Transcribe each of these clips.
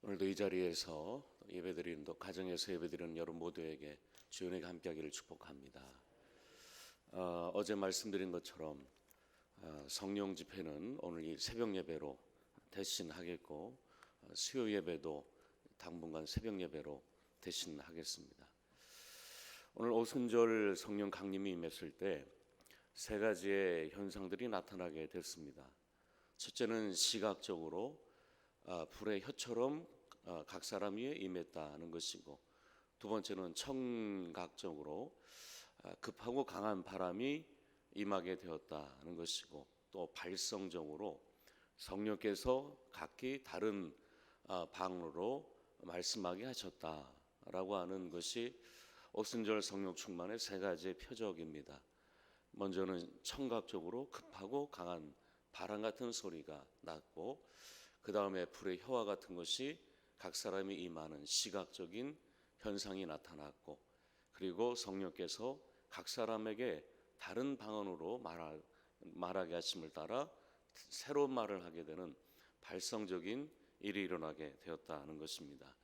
오늘도 이 자리에서 예배드리는 가정에서 예배드리는 여러분 모두에게 주의 은혜가 함께하기를 축복합니다. 어제 말씀드린 것처럼 성령 집회는 오늘 이 새벽 예배로 대신하겠고 수요 예배도 당분간 새벽 예배로 대신하겠습니다. 오늘 오순절 성령 강림이 임했을 때 세 가지의 현상들이 나타나게 됐습니다. 첫째는 시각적으로 불의 혀처럼 각 사람 위에 임했다는 것이고, 두 번째는 청각적으로 급하고 강한 바람이 임하게 되었다는 것이고, 또 발성적으로 성령께서 각기 다른 방으로 말씀하게 하셨다라고 하는 것이 오순절 성령 충만의 세 가지의 표적입니다. 먼저는 청각적으로 급하고 강한 바람 같은 소리가 났고, 그 다음에 불의 혀와 같은 것이 각 사람이 임하는 시각적인 현상이 나타났고, 그리고 성령께서 각 사람에게 다른 방언으로 말하게 하심을 따라 새로운 말을 하게 되는 발성적인 일이 일어나게 되었다는 것입니다.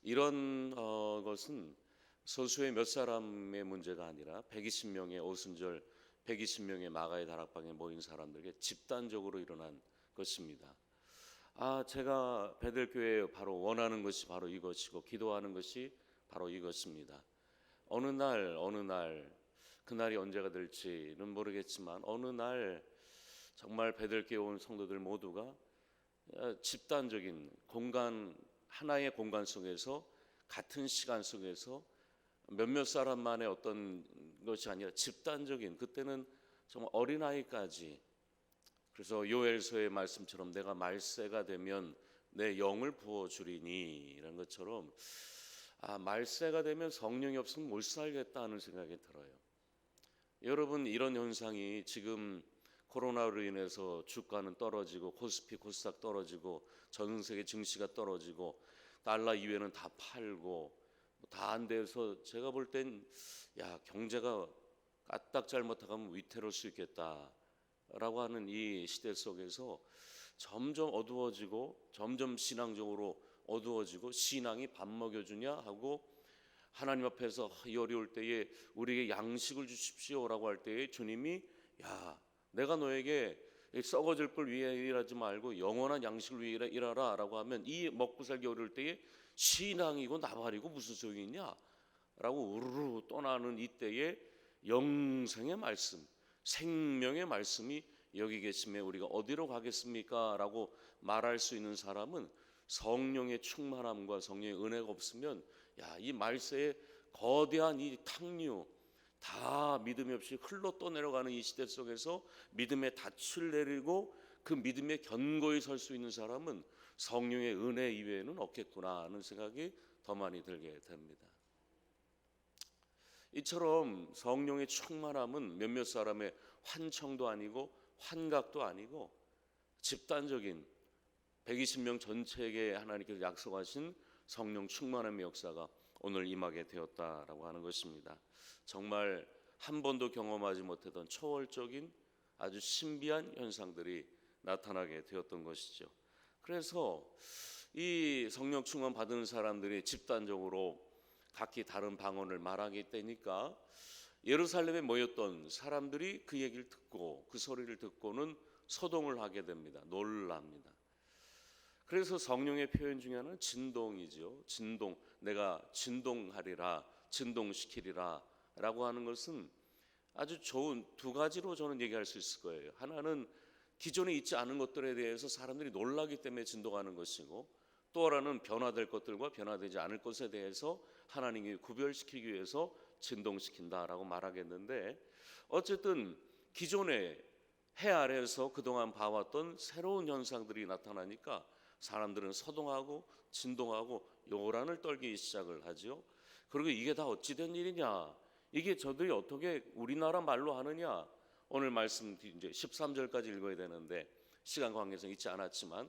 이런 것은 소수의 몇 사람의 문제가 아니라 120명의 오순절 120명의 마가의 다락방에 모인 사람들에게 집단적으로 일어난 것입니다. 제가 베들교회에 바로 원하는 것이 바로 이것이고 기도하는 것이 바로 이것입니다. 어느 날 그날이 언제가 될지는 모르겠지만 어느 날 정말 베들교회 온 성도들 모두가 집단적인 공간, 하나의 공간 속에서 같은 시간 속에서 몇몇 사람만의 어떤 것이 아니라 집단적인, 그때는 정말 어린아이까지, 그래서 요엘서의 말씀처럼 내가 말세가 되면 내 영을 부어주리니 이런 것처럼 말세가 되면 성령이 없으면 못 살겠다는 생각이 들어요. 여러분, 이런 현상이 지금 코로나로 인해서 주가는 떨어지고 코스피 코스닥 떨어지고 전 세계 증시가 떨어지고 달러 이외는 다 팔고 다 안 돼서 제가 볼 땐 경제가 까딱 잘못하면 위태로울 수 있겠다라고 하는 이 시대 속에서 점점 어두워지고 점점 신앙적으로 어두워지고 신앙이 밥 먹여주냐 하고 하나님 앞에서 이 어려울 때에 우리에게 양식을 주십시오라고 할 때에 주님이 내가 너에게 썩어질 걸 위해 일하지 말고 영원한 양식을 위해 일하라 라고 하면 이 먹고 살기 어려울 때에 신앙이고 나발이고 무슨 소용이 있냐 라고 우르르 떠나는 이때에 영생의 말씀, 생명의 말씀이 여기 계심에 우리가 어디로 가겠습니까? 라고 말할 수 있는 사람은 성령의 충만함과 성령의 은혜가 없으면 이 말세에 거대한 이 탕류 다 믿음이 없이 흘러 떠내려가는 이 시대 속에서 믿음의 닻을 내리고 그 믿음에 견고히 설 수 있는 사람은 성령의 은혜 이외에는 없겠구나 하는 생각이 더 많이 들게 됩니다. 이처럼 성령의 충만함은 몇몇 사람의 환청도 아니고 환각도 아니고 집단적인 120명 전체에게 하나님께서 약속하신 성령 충만함의 역사가 오늘 임하게 되었다라고 하는 것입니다. 정말 한 번도 경험하지 못했던 초월적인 아주 신비한 현상들이 나타나게 되었던 것이죠. 그래서 이 성령 충만 받은 사람들이 집단적으로 각기 다른 방언을 말하게 되니까 예루살렘에 모였던 사람들이 그 얘기를 듣고 그 소리를 듣고는 소동을 하게 됩니다. 놀랍니다. 그래서 성령의 표현 중에 하나는 진동이죠. 진동, 내가 진동하리라, 진동시키리라 라고 하는 것은 아주 좋은 두 가지로 저는 얘기할 수 있을 거예요. 하나는 기존에 있지 않은 것들에 대해서 사람들이 놀라기 때문에 진동하는 것이고, 또 하나는 변화될 것들과 변화되지 않을 것에 대해서 하나님이 구별시키기 위해서 진동시킨다라고 말하겠는데, 어쨌든 기존에 해 아래에서 그동안 봐왔던 새로운 현상들이 나타나니까 사람들은 서동하고 진동하고 요란을 떨기 시작을 하죠. 그리고 이게 다 어찌된 일이냐, 이게 저들이 어떻게 우리나라 말로 하느냐. 오늘 말씀 이제 13절까지 읽어야 되는데 시간 관계상 있지 않았지만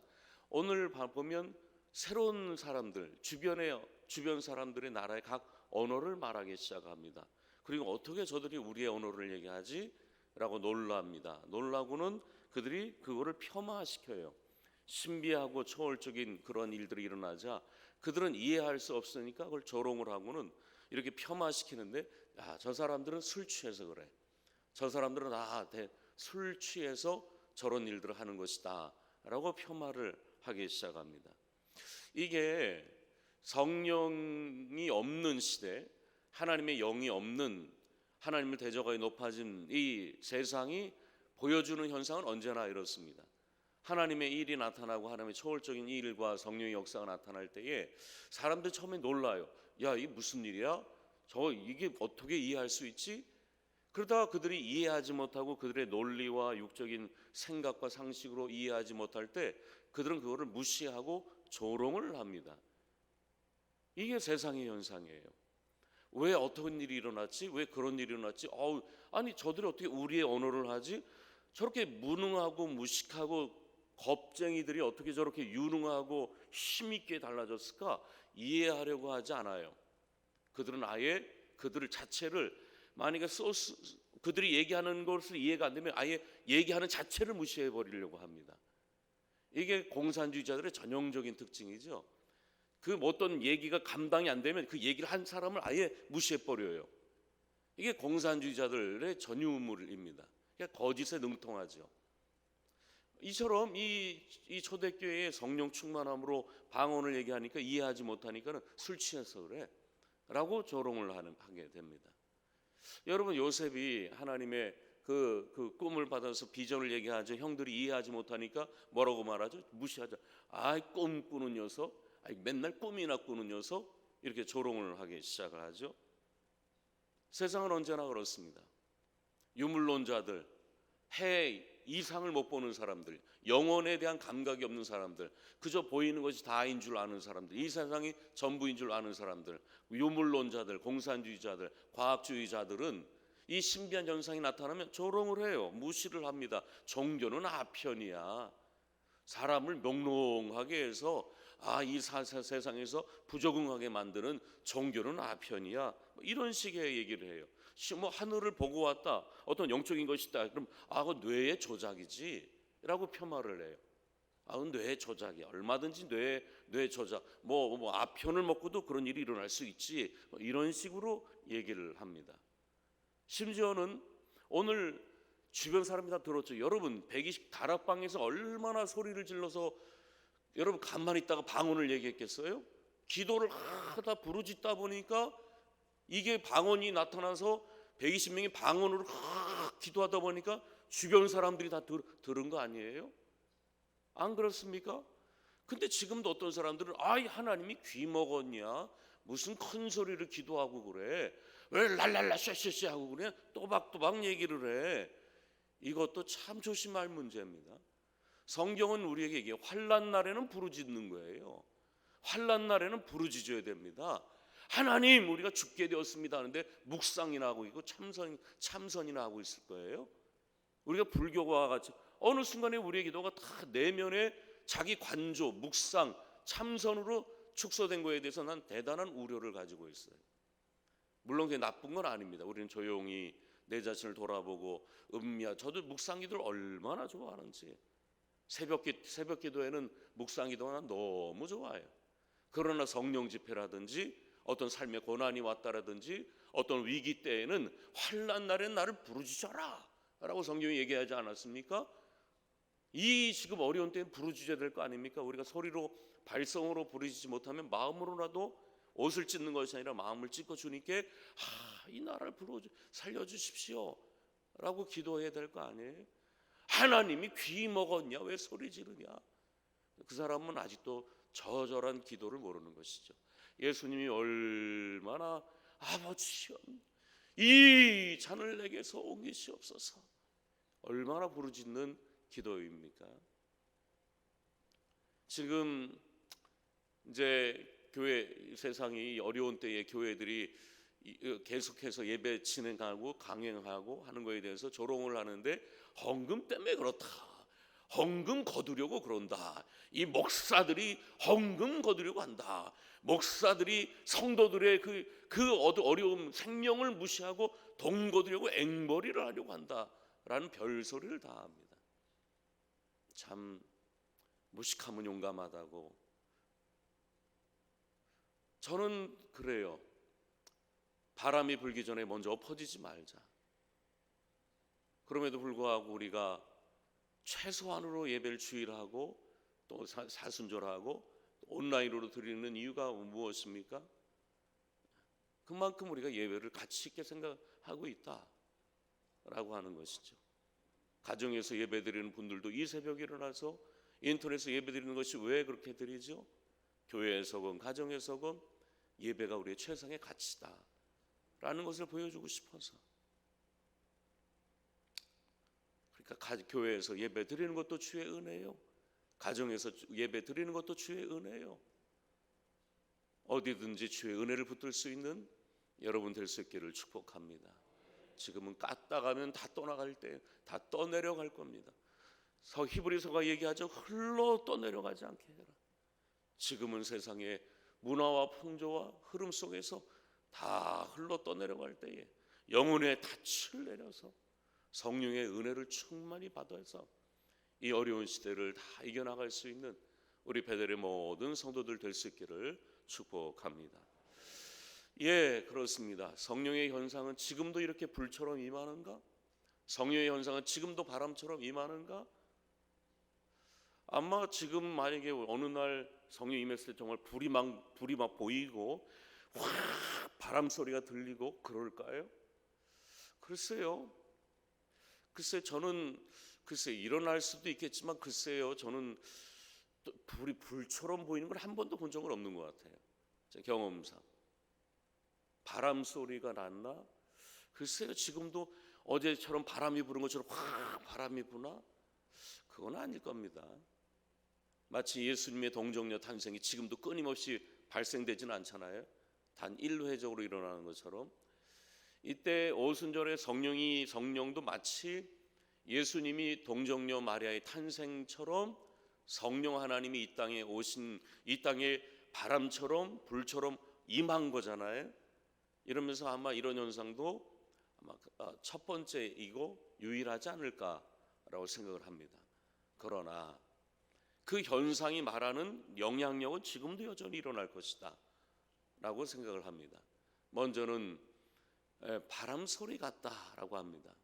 오늘 보면 새로운 사람들, 주변 사람들의 나라의 각 언어를 말하기 시작합니다. 그리고 어떻게 저들이 우리의 언어를 얘기하지? 라고 놀랍니다. 놀라고는 그들이 그거를 폄하시켜요. 신비하고 초월적인 그런 일들이 일어나자 그들은 이해할 수 없으니까 그걸 조롱을 하고는 이렇게 폄하시키는데, 저 사람들은 술 취해서 그래. 저 사람들은 술 취해서 저런 일들을 하는 것이다 라고 폄하를 하기 시작합니다. 이게 성령이 없는 시대, 하나님의 영이 없는, 하나님을 대적하여 높아진 이 세상이 보여주는 현상은 언제나 이렇습니다. 하나님의 일이 나타나고 하나님의 초월적인 일과 성령의 역사가 나타날 때에 사람들 처음에 놀라요. 야, 이게 무슨 일이야? 이게 어떻게 이해할 수 있지? 그러다가 그들이 이해하지 못하고 그들의 논리와 육적인 생각과 상식으로 이해하지 못할 때 그들은 그거를 무시하고 조롱을 합니다. 이게 세상의 현상이에요. 왜 어떤 일이 일어났지? 왜 그런 일이 일어났지? 아니 저들이 어떻게 우리의 언어를 하지? 저렇게 무능하고 무식하고 겁쟁이들이 어떻게 저렇게 유능하고 힘있게 달라졌을까? 이해하려고 하지 않아요. 그들은 아예 그들 자체를, 만약에 그들이 얘기하는 것을 이해가 안 되면 아예 얘기하는 자체를 무시해 버리려고 합니다. 이게 공산주의자들의 전형적인 특징이죠. 그 어떤 얘기가 감당이 안 되면 그 얘기를 한 사람을 아예 무시해 버려요. 이게 공산주의자들의 전유물입니다. 그러니까 거짓에 능통하죠. 이처럼 이 초대교회의 성령 충만함으로 방언을 얘기하니까 이해하지 못하니까는 술 취해서 그래 라고 조롱을 하게 됩니다. 여러분, 요셉이 하나님의 그 꿈을 받아서 비전을 얘기하죠. 형들이 이해하지 못하니까 뭐라고 말하죠? 무시하죠. 꿈 꾸는 녀석, 맨날 꿈이나 꾸는 녀석, 이렇게 조롱을 하기 시작을 하죠. 세상은 언제나 그렇습니다. 유물론자들, 해 이상을 못 보는 사람들, 영혼에 대한 감각이 없는 사람들, 그저 보이는 것이 다인 줄 아는 사람들, 이 세상이 전부인 줄 아는 사람들, 유물론자들, 공산주의자들, 과학주의자들은 이 신비한 현상이 나타나면 조롱을 해요. 무시를 합니다. 종교는 아편이야. 사람을 몽롱하게 해서 이 세상에서 부적응하게 만드는 종교는 아편이야. 이런 식의 얘기를 해요. 하늘을 보고 왔다, 어떤 영적인 것이 있다, 그럼 그건 뇌의 조작이지 라고 폄하를 해요. 그건 뇌의 조작이야. 얼마든지 뇌 조작, 아편을 먹고도 그런 일이 일어날 수 있지, 이런 식으로 얘기를 합니다. 심지어는 오늘 주변 사람이 다 들었죠. 여러분, 120 다락방에서 얼마나 소리를 질러서 여러분 가만히 있다가 방언을 얘기했겠어요? 기도를 하다 부르짖다 보니까 이게 방언이 나타나서 120명이 방언으로 기도하다 보니까 주변 사람들이 다 들은 거 아니에요? 안 그렇습니까? 근데 지금도 어떤 사람들은 하나님이 귀 먹었냐? 무슨 큰 소리를 기도하고 그래? 왜 랄랄라 샤샤샤 하고 그래? 또박또박 얘기를 해. 이것도 참 조심할 문제입니다. 성경은 우리에게 이게 환난 날에는 부르짖는 거예요. 환난 날에는 부르짖어야 됩니다. 하나님, 우리가 죽게 되었습니다 하는데 묵상이나 하고 있고 참선이나 하고 있을 거예요. 우리가 불교와 같이 어느 순간에 우리의 기도가 다 내면에 자기 관조, 묵상, 참선으로 축소된 거에 대해서 난 대단한 우려를 가지고 있어요. 물론 그게 나쁜 건 아닙니다. 우리는 조용히 내 자신을 돌아보고 저도 묵상기도를 얼마나 좋아하는지. 새벽 기도에는 묵상기도가 너무 좋아요. 그러나 성령 집회라든지 어떤 삶의 고난이 왔다라든지 어떤 위기 때에는 환난 날엔 나를 부르짖어라 라고 성경이 얘기하지 않았습니까? 이 지금 어려운 때에 부르짖어야 될 거 아닙니까? 우리가 소리로 발성으로 부르짖지 못하면 마음으로라도 옷을 찢는 것이 아니라 마음을 찢고 주님께 이 나라를 살려주십시오 라고 기도해야 될 거 아니에요? 하나님이 귀 먹었냐? 왜 소리 지르냐? 그 사람은 아직도 저절한 기도를 모르는 것이죠. 예수님이 얼마나 아버지여 이 잔을 내게서 옮기시옵소서, 얼마나 부르짖는 기도입니까? 지금 이제 교회, 세상이 어려운 때에 교회들이 계속해서 예배 진행하고 강행하고 하는 거에 대해서 조롱을 하는데, 헌금 때문에 그렇다, 헌금 거두려고 그런다, 이 목사들이 헌금 거두려고 한다, 목사들이 성도들의 그 어려움, 생명을 무시하고 돈 거두려고 앵벌이를 하려고 한다라는 별소리를 다 합니다. 참 무식하면 용감하다고. 저는 그래요. 바람이 불기 전에 먼저 엎어지지 말자. 그럼에도 불구하고 우리가 최소한으로 예배를 주일하고 또 사순절하고 온라인으로 드리는 이유가 무엇입니까? 그만큼 우리가 예배를 가치 있게 생각하고 있다라고 하는 것이죠. 가정에서 예배드리는 분들도 이 새벽에 일어나서 인터넷에서 예배드리는 것이 왜 그렇게 드리죠? 교회에서건 가정에서건 예배가 우리의 최상의 가치다라는 것을 보여주고 싶어서. 그러니까 교회에서 예배 드리는 것도 주의 은혜요. 가정에서 예배 드리는 것도 주의 은혜요. 어디든지 주의 은혜를 붙들 수 있는 여러분 될 수 있기를 축복합니다. 지금은 깠다가면 다 떠나갈 때, 다 떠내려갈 겁니다. 히브리서가 얘기하죠. 흘러 떠내려가지 않게 해라. 지금은 세상의 문화와 풍조와 흐름 속에서 다 흘러 떠내려갈 때에 영혼의 닻을 내려서 성령의 은혜를 충만히 받아서 이 어려운 시대를 다 이겨나갈 수 있는 우리 베델의 모든 성도들 될 수 있기를 축복합니다. 예, 그렇습니다. 성령의 현상은 지금도 이렇게 불처럼 임하는가? 성령의 현상은 지금도 바람처럼 임하는가? 아마 지금 만약에 어느 날 성령 임했을 때 정말 불이 막 보이고 확 바람 소리가 들리고 그럴까요? 글쎄요. 저는 일어날 수도 있겠지만 글쎄요. 저는 불이 불처럼 보이는 걸 한 번도 본 적은 없는 것 같아요. 제 경험상. 바람 소리가 났나? 글쎄요. 지금도 어제처럼 바람이 부는 것처럼 확 바람이 부나? 그건 아닐 겁니다. 마치 예수님의 동정녀 탄생이 지금도 끊임없이 발생되지는 않잖아요. 단 일회적으로 일어나는 것처럼. 이때 오순절에 성령도 마치 예수님이 동정녀 마리아의 탄생처럼 성령 하나님이 이 땅에 오신, 이 땅에 바람처럼 불처럼 임한 거잖아요. 이러면서 아마 이런 현상도 아마 첫 번째이고 유일하지 않을까라고 생각을 합니다. 그러나 그 현상이 말하는 영향력은 지금도 여전히 일어날 것이다 라고 생각을 합니다. 먼저는 바람 소리 같다라고 합니다.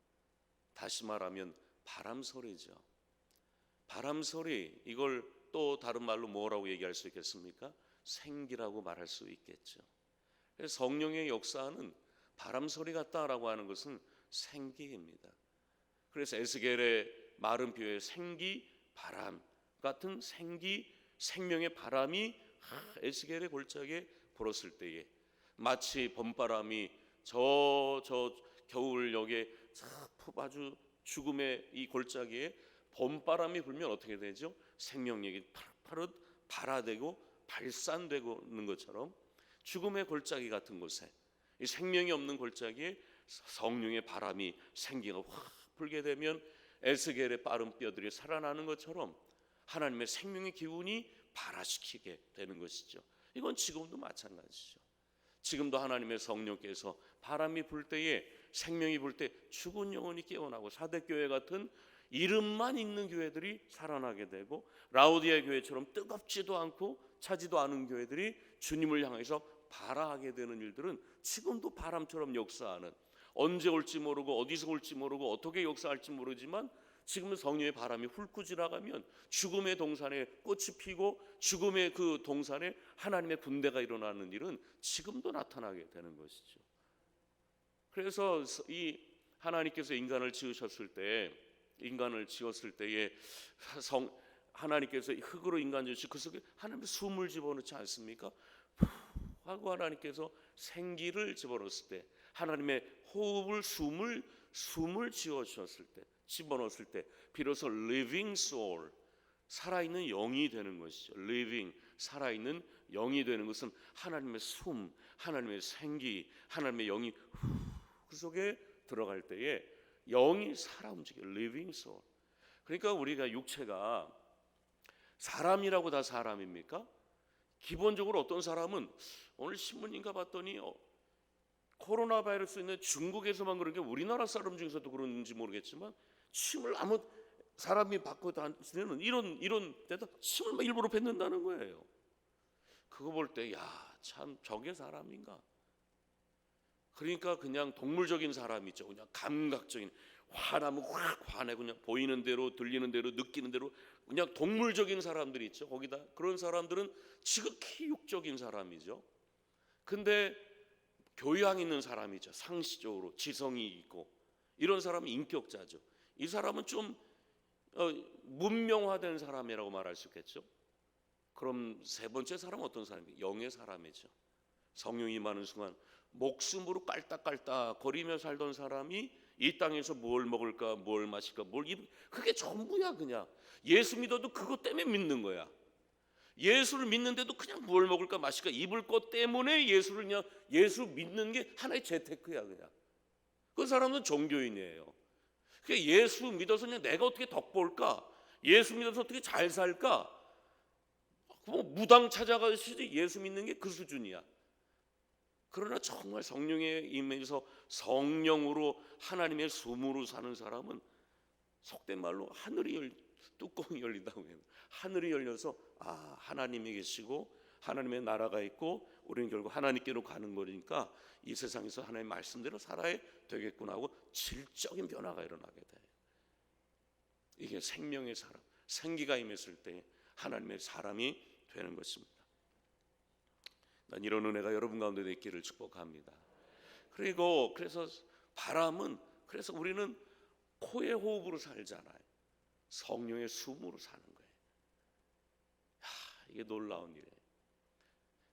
다시 말하면 바람 소리죠. 바람 소리, 이걸 또 다른 말로 뭐라고 얘기할 수 있겠습니까? 생기라고 말할 수 있겠죠. 그래서 성령의 역사는 바람 소리 같다라고 하는 것은 생기입니다. 그래서 에스겔의 마른 뼈에 생기, 바람 같은 생명의 바람이 에스겔의 골짜기에 불었을 때에 마치 봄바람이 저 겨울역에 아주 죽음의 이 골짜기에 봄바람이 불면 어떻게 되죠? 생명력이 파릇파릇 발화되고 발산되는 것처럼 죽음의 골짜기 같은 곳에, 이 생명이 없는 골짜기에 성령의 바람이 생기가 확 불게 되면 에스겔의 빠른 뼈들이 살아나는 것처럼 하나님의 생명의 기운이 발화시키게 되는 것이죠. 이건 지금도 마찬가지죠. 지금도 하나님의 성령께서 바람이 불 때에, 생명이 불 때 죽은 영혼이 깨어나고 사대교회 같은 이름만 있는 교회들이 살아나게 되고, 라오디아 교회처럼 뜨겁지도 않고 차지도 않은 교회들이 주님을 향해서 발화하게 되는 일들은 지금도 바람처럼 역사하는, 언제 올지 모르고 어디서 올지 모르고 어떻게 역사할지 모르지만 지금은 성령의 바람이 훑고 지나가면 죽음의 동산에 꽃이 피고 죽음의 그 동산에 하나님의 군대가 일어나는 일은 지금도 나타나게 되는 것이죠. 그래서 이 하나님께서 인간을 지으셨을 때에 하나님께서 흙으로 인간 지으시고 그 속에 하나님의 숨을 집어넣지 않습니까? 하고 하나님께서 생기를 집어넣었을 때, 하나님의 호흡을 숨을 집어넣었을 때 비로소 living soul, 살아있는 영이 되는 것이죠. living, 살아있는 영이 되는 것은 하나님의 숨, 하나님의 생기, 하나님의 영이 그 속에 들어갈 때에 영이 살아 움직여요. living soul. 그러니까 우리가 육체가 사람이라고 다 사람입니까? 기본적으로 어떤 사람은 오늘 신문인가 봤더니 코로나 바이러스 있는 중국에서만 그런 게 우리나라 사람 중에서도 그런지 모르겠지만 침을 아무 사람이 받고 다니는 이런 데다 침을 막 일부러 뱉는다는 거예요. 그거 볼 때 야, 참 저게 사람인가? 그러니까 그냥 동물적인 사람이죠. 그냥 감각적인, 화나면 확 화내고 그냥 보이는 대로 들리는 대로 느끼는 대로 그냥 동물적인 사람들이 있죠. 거기다 그런 사람들은 지극히 육적인 사람이죠. 근데 교양 있는 사람이죠. 상시적으로 지성이 있고 이런 사람은 인격자죠. 이 사람은 좀 문명화된 사람이라고 말할 수 있겠죠. 그럼 세 번째 사람은 어떤 사람이에요? 영의 사람이죠. 성령이 임하는 순간 목숨으로 깔딱깔딱 거리며 살던 사람이 이 땅에서 뭘 먹을까, 뭘 마실까, 그게 전부야. 그냥 예수 믿어도 그것 때문에 믿는 거야. 예수를 믿는데도 그냥 뭘 먹을까, 마실까, 입을 것 때문에 예수를 그냥 예수 믿는 게 하나의 재테크야. 그냥 그 사람은 종교인이에요. 그러니까 예수 믿어서 그냥 내가 어떻게 덕 볼까, 예수 믿어서 어떻게 잘 살까, 뭐 무당 찾아가시지 예수 믿는 게 그 수준이야. 그러나 정말 성령에 임해서 성령으로 하나님의 숨으로 사는 사람은 속된 말로 뚜껑이 열린다고 해요. 하늘이 열려서 하나님이 계시고 하나님의 나라가 있고 우리는 결국 하나님께로 가는 거니까 이 세상에서 하나님의 말씀대로 살아야 되겠구나 하고 질적인 변화가 일어나게 돼요. 이게 생명의 사람, 생기가 임했을 때 하나님의 사람이 되는 것입니다. 난 이런 은혜가 여러분 가운데 있기를 축복합니다. 그래서 바람은, 그래서 우리는 코의 호흡으로 살잖아요. 성령의 숨으로 사는 거예요. 이게 놀라운 일이에요.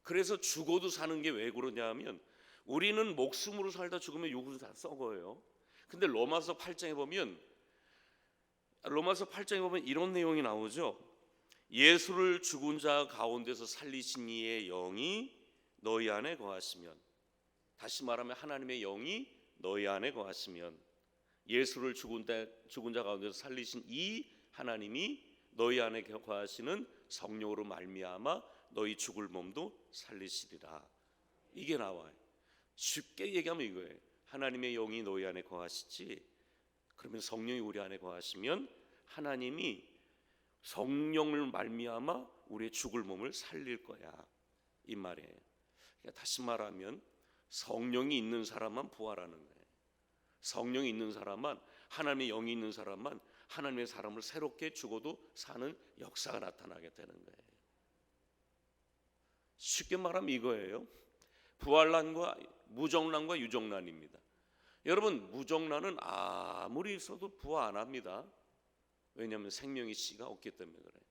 그래서 죽어도 사는 게 왜 그러냐면 우리는 목숨으로 살다 죽으면 육은 다 썩어요. 근데 로마서 8장에 보면 이런 내용이 나오죠. 예수를 죽은 자 가운데서 살리신 이의 영이 너희 안에 거하시면, 다시 말하면 하나님의 영이 너희 안에 거하시면, 예수를 죽은 자 가운데서 살리신 이 하나님이 너희 안에 거하시는 성령으로 말미암아 너희 죽을 몸도 살리시리라. 이게 나와요. 쉽게 얘기하면 이거예요. 하나님의 영이 너희 안에 거하시지, 그러면 성령이 우리 안에 거하시면 하나님이 성령을 말미암아 우리의 죽을 몸을 살릴 거야, 이 말이에요. 그러니까 다시 말하면 성령이 있는 사람만 부활하는 거예요. 성령이 있는 사람만, 하나님의 영이 있는 사람만 하나님의 사람을 새롭게 죽어도 사는 역사가 나타나게 되는 거예요. 쉽게 말하면 이거예요. 부활난과 무정난과 유정난입니다. 여러분, 무정난은 아무리 있어도 부활 안 합니다. 왜냐하면 생명의 씨가 없기 때문에 그래요.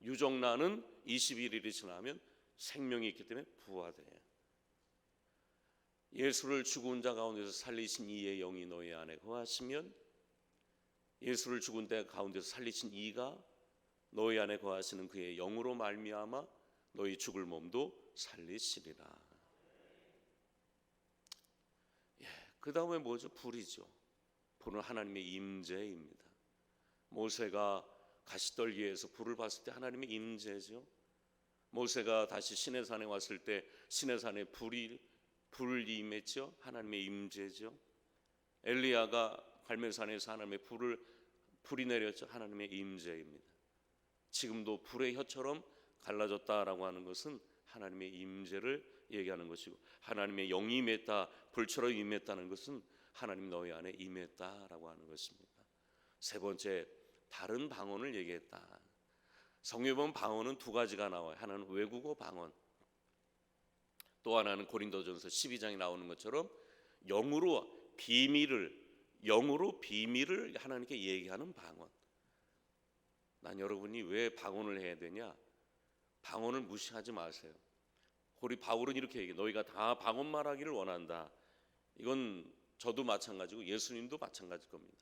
유정난은 21일이 지나면 생명이 있기 때문에 부활돼요. 예수를 죽은 자 가운데서 살리신 이의 영이 너희 안에 거하시면, 예수를 죽은 자 가운데서 살리신 이가 너희 안에 거하시는 그의 영으로 말미암아 너희 죽을 몸도 살리시리라. 그 다음에 뭐죠? 불이죠. 불은 하나님의 임재입니다. 모세가 가시떨기에서 불을 봤을 때 하나님의 임재죠. 모세가 다시 시내산에 왔을 때 시내산에 불이 임했죠. 하나님의 임재죠. 엘리야가 갈멜산에서 하나님의 불이 내렸죠. 하나님의 임재입니다. 지금도 불의 혀처럼 갈라졌다라고 하는 것은 하나님의 임재를 얘기하는 것이고, 하나님의 영이 임했다, 불처럼 임했다는 것은 하나님 너희 안에 임했다라고 하는 것입니다. 세 번째, 다른 방언을 얘기했다. 성경에 보면 방언은 두 가지가 나와요. 하나는 외국어 방언, 또 하나는 고린도전서 12장에 나오는 것처럼 영으로 비밀을 하나님께 얘기하는 방언. 난 여러분이 왜 방언을 해야 되냐? 방언을 무시하지 마세요. 우리 바울은 이렇게 얘기해요. 너희가 다 방언 말하기를 원한다. 이건 저도 마찬가지고 예수님도 마찬가지일 겁니다.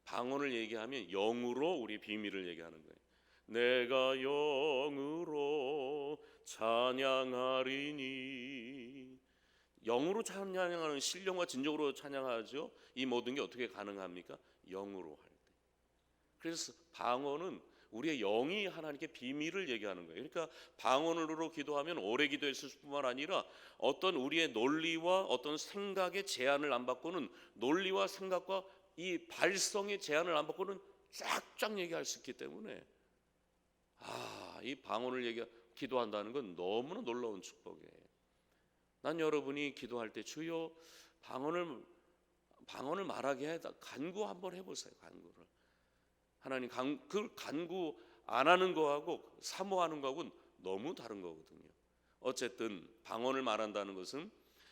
방언을 얘기하면 영으로 우리 비밀을 얘기하는 거예요. 내가 영으로 찬양하리니. 영으로 찬양하는, 신령과 진정으로 찬양하죠. 이 모든 게 어떻게 가능합니까? 영으로 할 때. 그래서 방언은 우리의 영이 하나님께 비밀을 얘기하는 거예요. 그러니까 방언으로 기도하면 오래 기도했을 뿐만 아니라 어떤 우리의 논리와 어떤 생각의 제한을 안 받고는, 논리와 생각과 이 발성의 제한을 안 받고는 쫙쫙 얘기할 수 있기 때문에 이 방언을 기도한다는 건 너무나 놀라운 축복이에요. 난 여러분이 기도할 때 주여 방언을 말하게 해다 간구 한번 해보세요. 간구를 하나님 그 간구 안 하는 거하고 사모하는 거하고는 너무 다른 거거든요. 어쨌든 방언을 말한다는 것은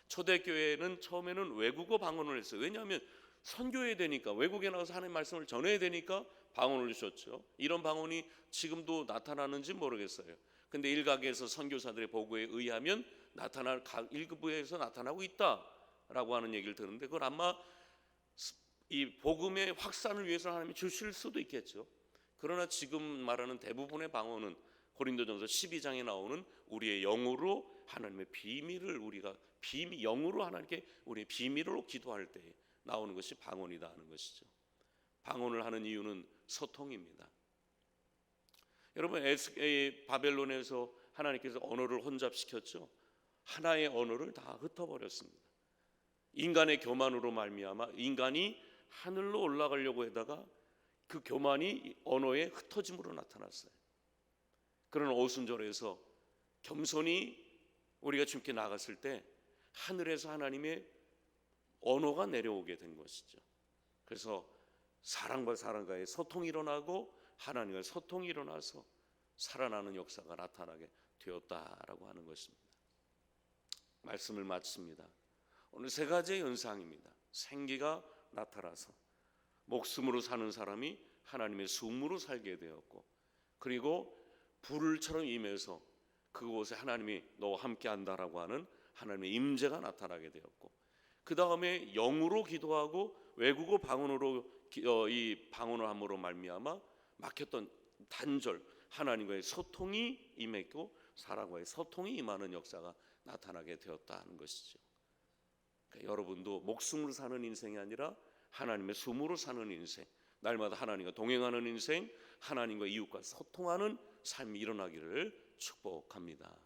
초대교회는 처음에는 외국어 방언을 했어요. 왜냐하면 선교해야 되니까, 외국에 나가서 하나님의 말씀을 전해야 되니까 방언을 주셨죠. 이런 방언이 지금도 나타나는지 모르겠어요. 근데 일각에서 선교사들의 보고에 의하면 일부에서 나타나고 있다라고 하는 얘기를 듣는데, 그건 아마 이 복음의 확산을 위해서 하나님이 주실 수도 있겠죠. 그러나 지금 말하는 대부분의 방언은 고린도전서 12장에 나오는 우리의 영으로 하나님의 비밀을 우리가 영으로 하나님께 우리의 비밀로 기도할 때 나오는 것이 방언이다 하는 것이죠. 방언을 하는 이유는 소통입니다. 여러분, 바벨론에서 하나님께서 언어를 혼잡시켰죠. 하나의 언어를 다 흩어버렸습니다. 인간의 교만으로 말미암아 인간이 하늘로 올라가려고 하다가 그 교만이 언어의 흩어짐으로 나타났어요. 그런 오순절에서 겸손히 우리가 주님께 나갔을 때 하늘에서 하나님의 언어가 내려오게 된 것이죠. 그래서 사람과 사람과의 소통이 일어나고 하나님과의 소통이 일어나서 살아나는 역사가 나타나게 되었다라고 하는 것입니다. 말씀을 마칩니다. 오늘 세 가지의 현상입니다. 생기가 나타나서 목숨으로 사는 사람이 하나님의 숨으로 살게 되었고, 그리고 불처럼 임해서 그곳에 하나님이 너와 함께 한다라고 하는 하나님의 임재가 나타나게 되었고, 그 다음에 영으로 기도하고 외국어 방언으로 이 방언을 함으로 말미암아 막혔던 단절, 하나님과의 소통이 임했고 사람과의 소통이 임하는 역사가 나타나게 되었다는 것이죠. 그러니까 여러분도 목숨으로 사는 인생이 아니라 하나님의 숨으로 사는 인생, 날마다 하나님과 동행하는 인생, 하나님과 이웃과 소통하는 삶이 일어나기를 축복합니다.